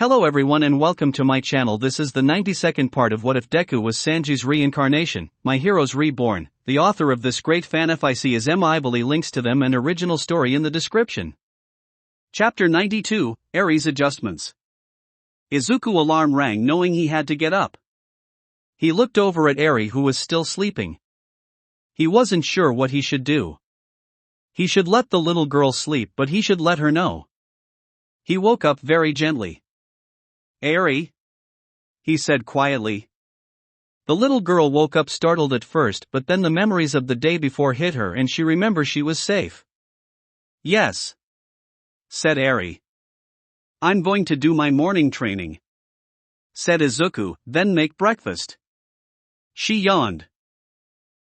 Hello everyone and welcome to my channel. This is the 92nd part of What If Deku Was Sanji's Reincarnation, My Heroes Reborn. The author of this great fanfic is Emily. Links to them and original story in the description. Chapter 92, Eri's Adjustments. Izuku alarm rang knowing he had to get up. He looked over at Eri who was still sleeping. He wasn't sure what he should do. He should let the little girl sleep but he should let her know. He woke up very gently. "Eri?" he said quietly. The little girl woke up startled at first but then the memories of the day before hit her and she remembered she was safe. "Yes," said Eri. "I'm going to do my morning training," said Izuku, "then make breakfast." She yawned.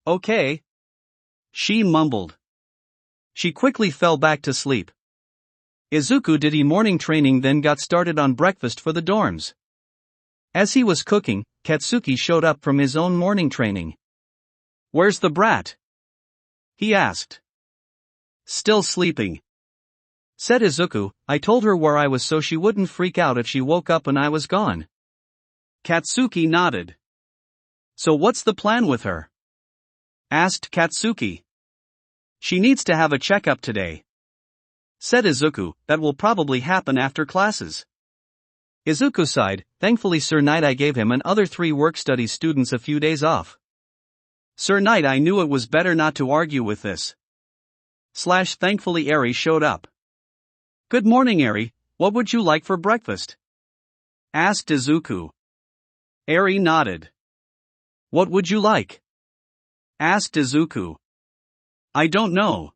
"Okay," she mumbled. She quickly fell back to sleep. Izuku did his morning training then got started on breakfast for the dorms. As he was cooking, Katsuki showed up from his own morning training. "Where's the brat?" he asked. "Still sleeping," said Izuku. "I told her where I was so she wouldn't freak out if she woke up and I was gone." Katsuki nodded. "So what's the plan with her?" asked Katsuki. "She needs to have a checkup today," said Izuku. "That will probably happen after classes." Izuku sighed. Thankfully Sir Night gave him and other 3 work-study students a few days off. Sir Night knew it was better not to argue with this. Thankfully Eri showed up. "Good morning Eri, what would you like for breakfast?" asked Izuku. Eri nodded. "What would you like?" asked Izuku. "I don't know,"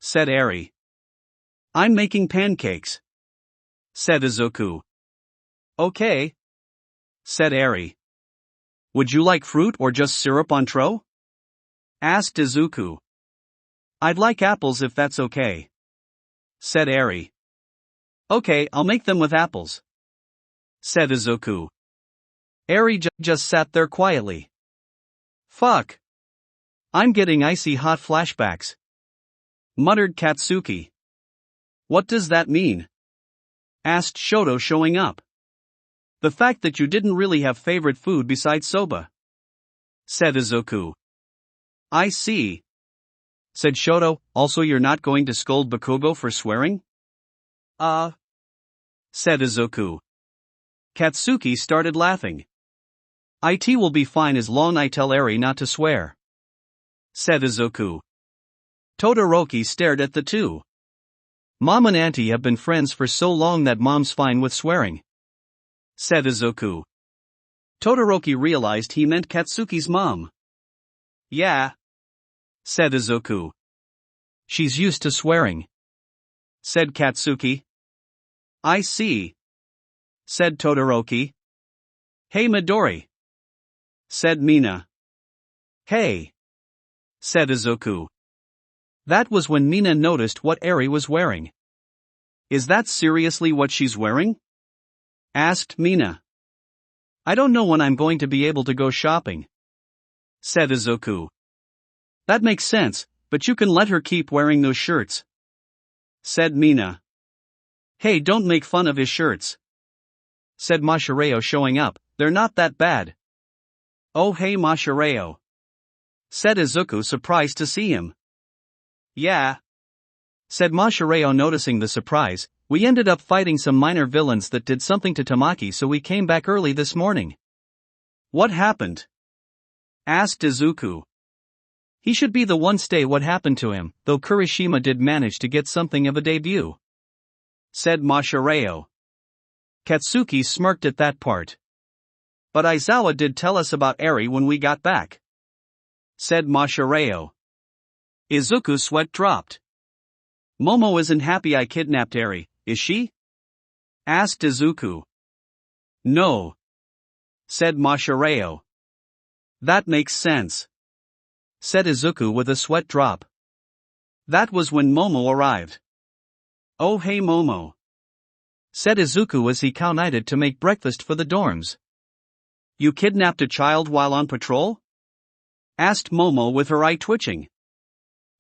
said Eri. "I'm making pancakes," said Izuku. "Okay," said Eri. "Would you like fruit or just syrup on tro?" asked Izuku. "I'd like apples if that's okay," said Eri. "Okay, I'll make them with apples," said Izuku. Eri just sat there quietly. "Fuck. I'm getting icy hot flashbacks," muttered Katsuki. "What does that mean?" asked Shoto showing up. "The fact that you didn't really have favorite food besides soba," said Izuku. "I see," said Shoto. "Also you're not going to scold Bakugo for swearing?" Said Izuku. Katsuki started laughing. "It will be fine as long I tell Eri not to swear," said Izuku. Todoroki stared at the two. "Mom and Auntie have been friends for so long that Mom's fine with swearing," said Izuku. Todoroki realized he meant Katsuki's mom. "Yeah," said Izuku. "She's used to swearing," said Katsuki. "I see," said Todoroki. "Hey Midori," said Mina. "Hey," said Izuku. That was when Mina noticed what Eri was wearing. "Is that seriously what she's wearing?" asked Mina. "I don't know when I'm going to be able to go shopping," said Izuku. "That makes sense, but you can let her keep wearing those shirts," said Mina. "Hey, don't make fun of his shirts," said Mashireo showing up. "They're not that bad." "Oh hey Mashireo," said Izuku surprised to see him. "Yeah," said Mashireo noticing the surprise. "We ended up fighting some minor villains that did something to Tamaki so we came back early this morning." "What happened?" asked Izuku. "He should be the one stay what happened to him, though Kurishima did manage to get something of a debut," said Mashireo. Katsuki smirked at that part. "But Aizawa did tell us about Eri when we got back," said Mashireo. Izuku's sweat dropped. "Momo isn't happy I kidnapped Eri, is she?" asked Izuku. "No," said Mashireo. "That makes sense," said Izuku with a sweat drop. That was when Momo arrived. "Oh hey Momo," said Izuku as he counted to make breakfast for the dorms. "You kidnapped a child while on patrol?" asked Momo with her eye twitching.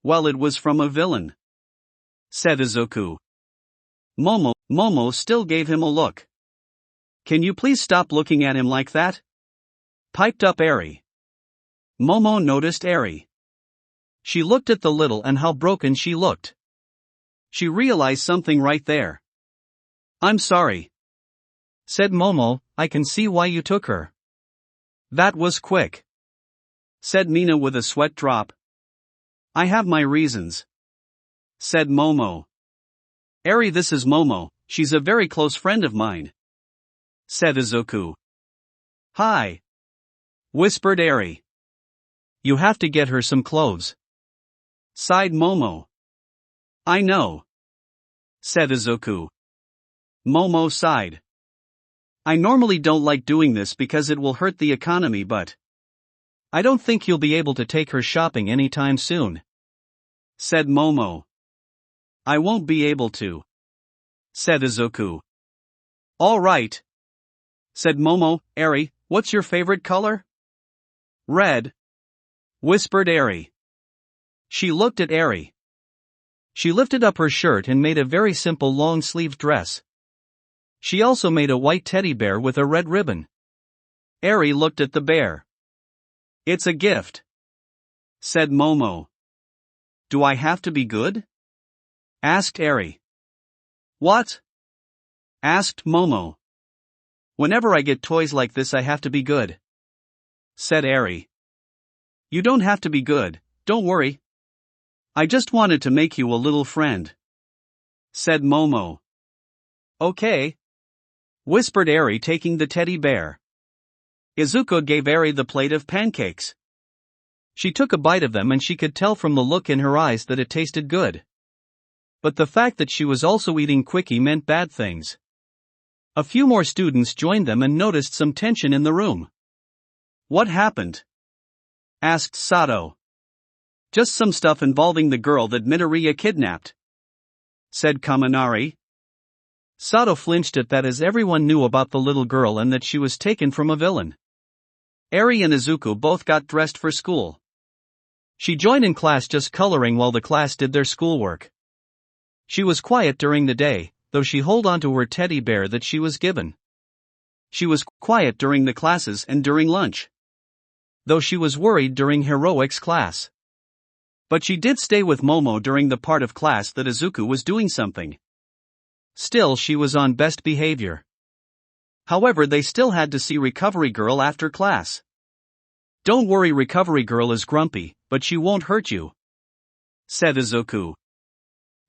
"Well, it was from a villain," said Izuku. Momo still gave him a look. Can you please stop looking at him like that? Piped up Eri. Momo noticed Eri. She looked at the little and how broken she looked. She realized something right there. I'm sorry, said Momo, I can see why you took her. That was quick, said Mina with a sweat drop. I have my reasons, said Momo. Eri, this is Momo, she's a very close friend of mine, said Izuku. Hi, whispered Eri. You have to get her some clothes, sighed Momo. I know, said Izuku. Momo sighed. I normally don't like doing this because it will hurt the economy, but I don't think you'll be able to take her shopping anytime soon, said Momo. I won't be able to, said Izuku. All right, said Momo. Eri, what's your favorite color? Red, whispered Eri. She looked at Eri. She lifted up her shirt and made a very simple long-sleeved dress. She also made a white teddy bear with a red ribbon. Eri looked at the bear. It's a gift, said Momo. Do I have to be good? Asked Eri. What? Asked Momo. Whenever I get toys like this I have to be good, said Eri. You don't have to be good, don't worry. I just wanted to make you a little friend, said Momo. Okay, whispered Eri, taking the teddy bear. Izuku gave Eri the plate of pancakes. She took a bite of them and she could tell from the look in her eyes that it tasted good. But the fact that she was also eating quickie meant bad things. A few more students joined them and noticed some tension in the room. What happened? Asked Sato. Just some stuff involving the girl that Midoriya kidnapped, said Kaminari. Sato flinched at that as everyone knew about the little girl and that she was taken from a villain. Eri and Izuku both got dressed for school. She joined in class just coloring while the class did their schoolwork. She was quiet during the day, though she held on to her teddy bear that she was given. She was quiet during the classes and during lunch, though she was worried during heroics class. But she did stay with Momo during the part of class that Izuku was doing something. Still, she was on best behavior. However, they still had to see Recovery Girl after class. Don't worry, Recovery Girl is grumpy, but she won't hurt you, said Izuku.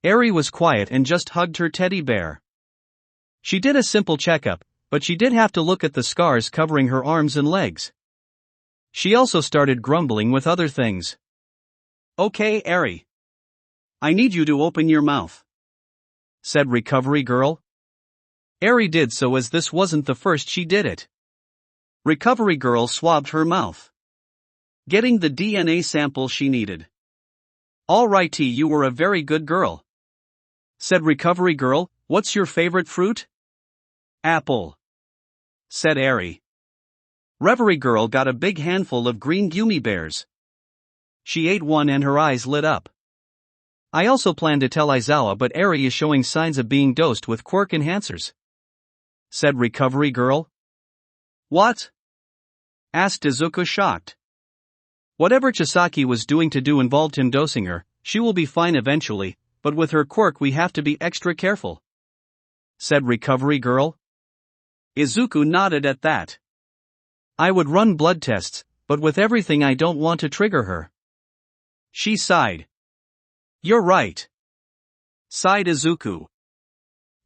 Eri was quiet and just hugged her teddy bear. She did a simple checkup, but she did have to look at the scars covering her arms and legs. She also started grumbling with other things. Okay, Eri. I need you to open your mouth, said Recovery Girl. Eri did so, as this wasn't the first she did it. Recovery Girl swabbed her mouth, getting the DNA sample she needed. Alrighty, you were a very good girl, said Recovery Girl. What's your favorite fruit? Apple, said Eri. Reverie Girl got a big handful of green gummy bears. She ate one and her eyes lit up. I also plan to tell Aizawa, but Eri is showing signs of being dosed with quirk enhancers, said Recovery Girl. What? Asked Izuku, shocked. Whatever Chisaki was doing involved him dosing her. She will be fine eventually, but with her quirk we have to be extra careful, said Recovery Girl. Izuku nodded at that. I would run blood tests, but with everything I don't want to trigger her. She sighed. You're right, sighed Izuku.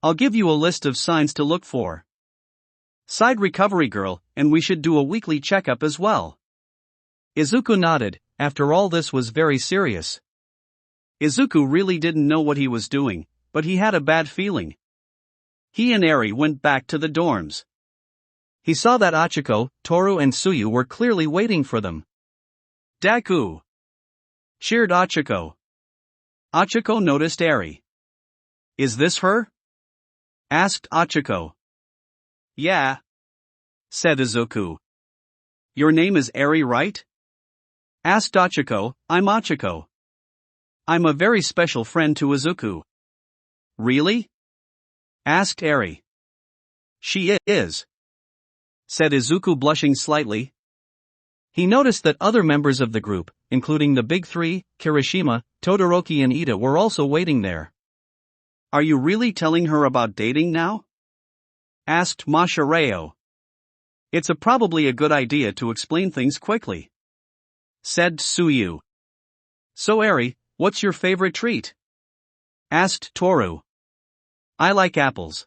I'll give you a list of signs to look for, sighed Recovery Girl, and we should do a weekly checkup as well. Izuku nodded. After all, this was very serious. Izuku really didn't know what he was doing, but he had a bad feeling. He and Eri went back to the dorms. He saw that Achiko, Toru and Tsuyu were clearly waiting for them. Deku! Cheered Achiko. Achiko noticed Eri. Is this her? Asked Achiko. Yeah, said Izuku. Your name is Eri, right? Asked Achiko. I'm Achiko. I'm a very special friend to Izuku. Really? Asked Eri. She is, said Izuku, blushing slightly. He noticed that other members of the group, including the big three, Kirishima, Todoroki and Ida, were also waiting there. Are you really telling her about dating now? Asked Mashareo. It's probably a good idea to explain things quickly, said Tsuyu. So Eri, what's your favorite treat? Asked Toru. I like apples,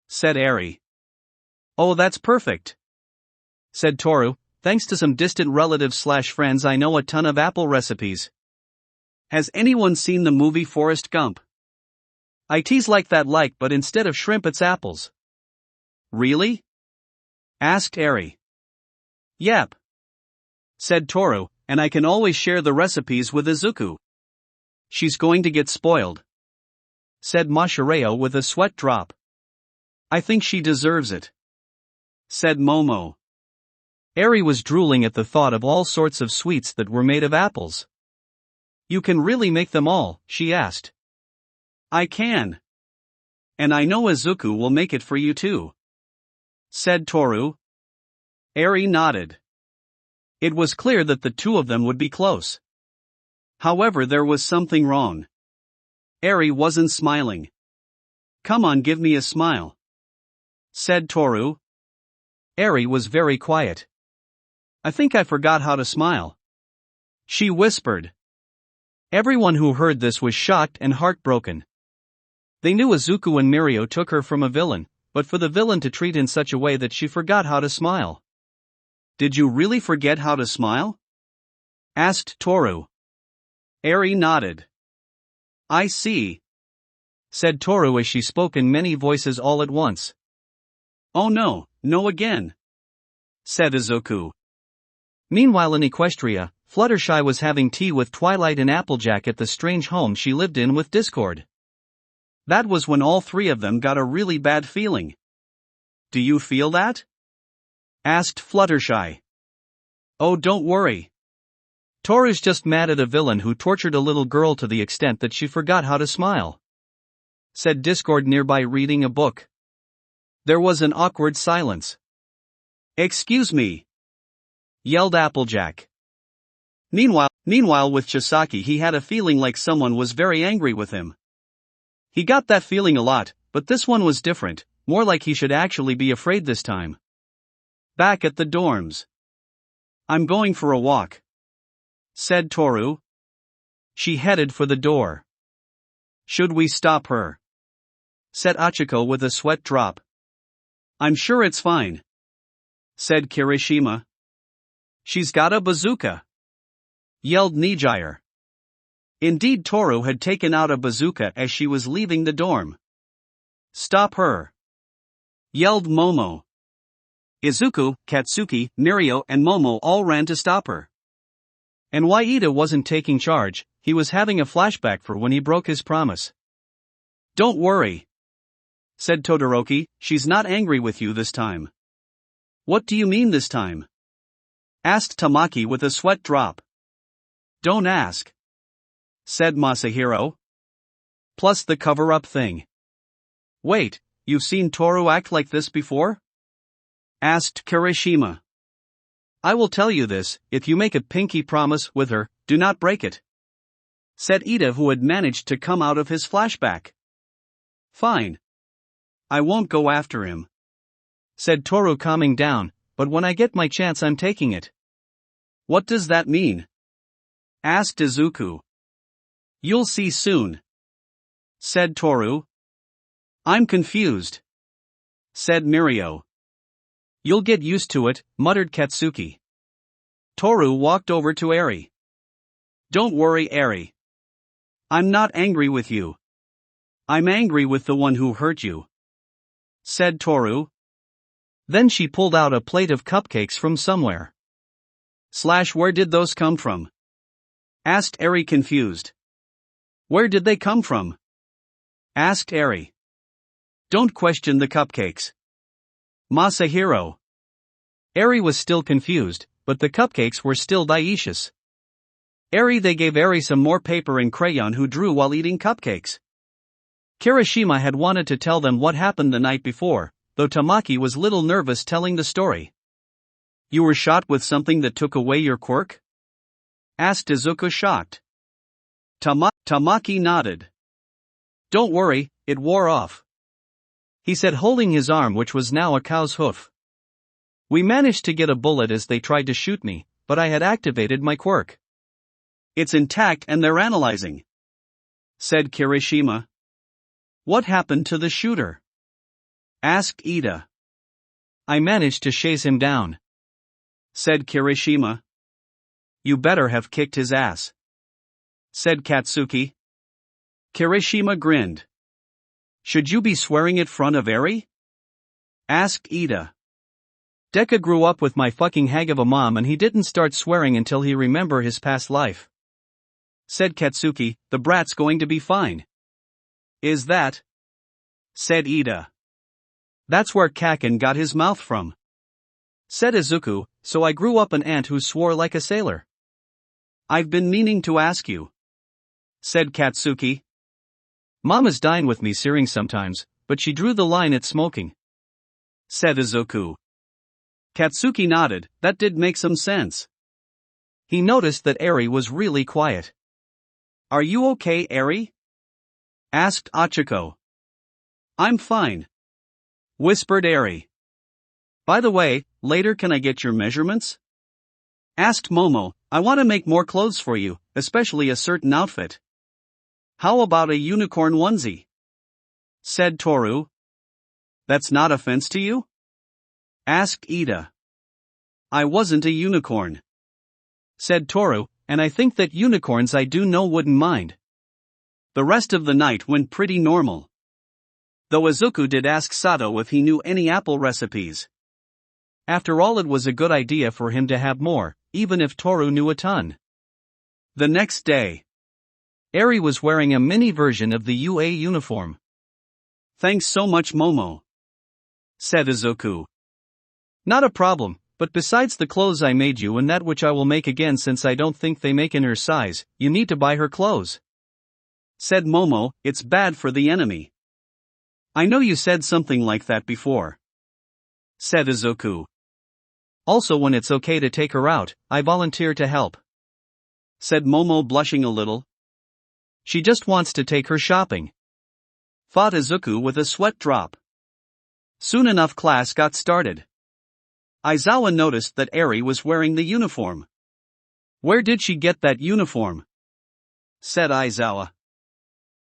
said Eri. Oh, that's perfect, said Toru. Thanks to some distant relatives/friends, I know a ton of apple recipes. Has anyone seen the movie Forrest Gump? It's like that, but instead of shrimp it's apples. Really? Asked Eri. Yep, said Toru, and I can always share the recipes with Izuku. She's going to get spoiled, said Mashareo with a sweat drop. I think she deserves it, said Momo. Eri was drooling at the thought of all sorts of sweets that were made of apples. You can really make them all? She asked. I can. And I know Izuku will make it for you too, said Toru. Eri nodded. It was clear that the two of them would be close. However, there was something wrong. Eri wasn't smiling. Come on, give me a smile, said Toru. Eri was very quiet. I think I forgot how to smile, she whispered. Everyone who heard this was shocked and heartbroken. They knew Izuku and Mirio took her from a villain, but for the villain to treat in such a way that she forgot how to smile. Did you really forget how to smile? Asked Toru. Eri nodded. I see, said Toru as she spoke in many voices all at once. Oh no, no again, said Izuku. Meanwhile in Equestria, Fluttershy was having tea with Twilight and Applejack at the strange home she lived in with Discord. That was when all three of them got a really bad feeling. Do you feel that? Asked Fluttershy. Oh, don't worry. Toru's just mad at a villain who tortured a little girl to the extent that she forgot how to smile, said Discord, nearby reading a book. There was an awkward silence. Excuse me, yelled Applejack. Meanwhile with Chisaki, he had a feeling like someone was very angry with him. He got that feeling a lot, but this one was different, more like he should actually be afraid this time. Back at the dorms. I'm going for a walk, said Toru. She headed for the door. Should we stop her? Said Achiko with a sweat drop. I'm sure it's fine, said Kirishima. She's got a bazooka, yelled Nijire. Indeed, Toru had taken out a bazooka as she was leaving the dorm. Stop her, yelled Momo. Izuku, Katsuki, Mirio and Momo all ran to stop her. And why Ida wasn't taking charge, he was having a flashback for when he broke his promise. Don't worry, said Todoroki, she's not angry with you this time. What do you mean this time? Asked Tamaki with a sweat drop. Don't ask, said Masahiro. Plus the cover-up thing. Wait, you've seen Toru act like this before? Asked Kirishima. I will tell you this, if you make a pinky promise with her, do not break it, said Ida, who had managed to come out of his flashback. Fine. I won't go after him, said Toru, calming down, but when I get my chance I'm taking it. What does that mean? Asked Izuku. You'll see soon, said Toru. I'm confused, said Mirio. You'll get used to it, muttered Katsuki. Toru walked over to Eri. Don't worry, Eri. I'm not angry with you. I'm angry with the one who hurt you, said Toru. Then she pulled out a plate of cupcakes from somewhere. Where did those come from? Asked Eri, confused. Where did they come from? Asked Eri. Don't question the cupcakes, Masahiro. Eri was still confused, but the cupcakes were still delicious. They gave Eri some more paper and crayon, who drew while eating cupcakes. Kirishima had wanted to tell them what happened the night before, though Tamaki was little nervous telling the story. You were shot with something that took away your quirk? Asked Izuku shocked. Tamaki nodded. Don't worry, it wore off, he said holding his arm, which was now a cow's hoof. We managed to get a bullet as they tried to shoot me, but I had activated my quirk. It's intact and they're analyzing, said Kirishima. What happened to the shooter? Asked Ida. I managed to chase him down, said Kirishima. You better have kicked his ass, said Katsuki. Kirishima grinned. Should you be swearing in front of Eri? Asked Ida. Deku grew up with my fucking hag of a mom and he didn't start swearing until he remember his past life, said Katsuki. The brat's going to be fine. Is that? Said Ida. That's where Kaken got his mouth from, said Izuku. So I grew up an ant who swore like a sailor. I've been meaning to ask you, said Katsuki. Mama's dine with me searing sometimes, but she drew the line at smoking, said Izuku. Katsuki nodded. That did make some sense. He noticed that Eri was really quiet. Are you okay, Eri? Asked Achiko. I'm fine, whispered Eri. By the way, later can I get your measurements? Asked Momo. I want to make more clothes for you, especially a certain outfit. How about a unicorn onesie? Said Toru. That's not offense to you? Asked Ida. I wasn't a unicorn, said Toru, and I think that unicorns I do know wouldn't mind. The rest of the night went pretty normal, though Izuku did ask Sato if he knew any apple recipes. After all, it was a good idea for him to have more, even if Toru knew a ton. The next day, Eri was wearing a mini version of the UA uniform. Thanks so much, Momo, said Izuku. Not a problem, but besides the clothes I made you and that which I will make again since I don't think they make in her size, you need to buy her clothes, said Momo. It's bad for the enemy. I know you said something like that before, said Izuku. Also, when it's okay to take her out, I volunteer to help, said Momo, blushing a little. She just wants to take her shopping, thought Izuku with a sweat drop. Soon enough, class got started. Aizawa noticed that Eri was wearing the uniform. Where did she get that uniform? Said Aizawa.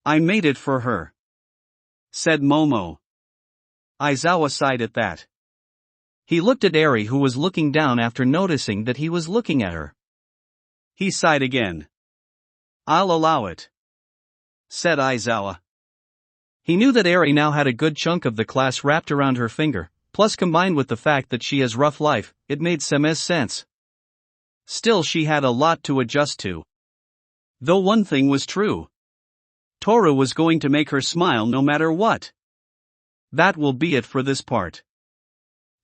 I made it for her, said Momo. Aizawa sighed at that. He looked at Eri, who was looking down after noticing that he was looking at her. He sighed again. I'll allow it, said Aizawa. He knew that Eri now had a good chunk of the class wrapped around her finger, plus combined with the fact that she has rough life, it made some sense. Still, she had a lot to adjust to. Though one thing was true. Toru was going to make her smile no matter what. That will be it for this part.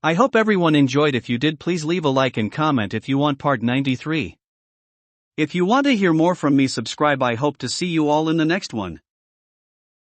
I hope everyone enjoyed. If you did, please leave a like and comment if you want part 93. If you want to hear more from me, subscribe. I hope to see you all in the next one.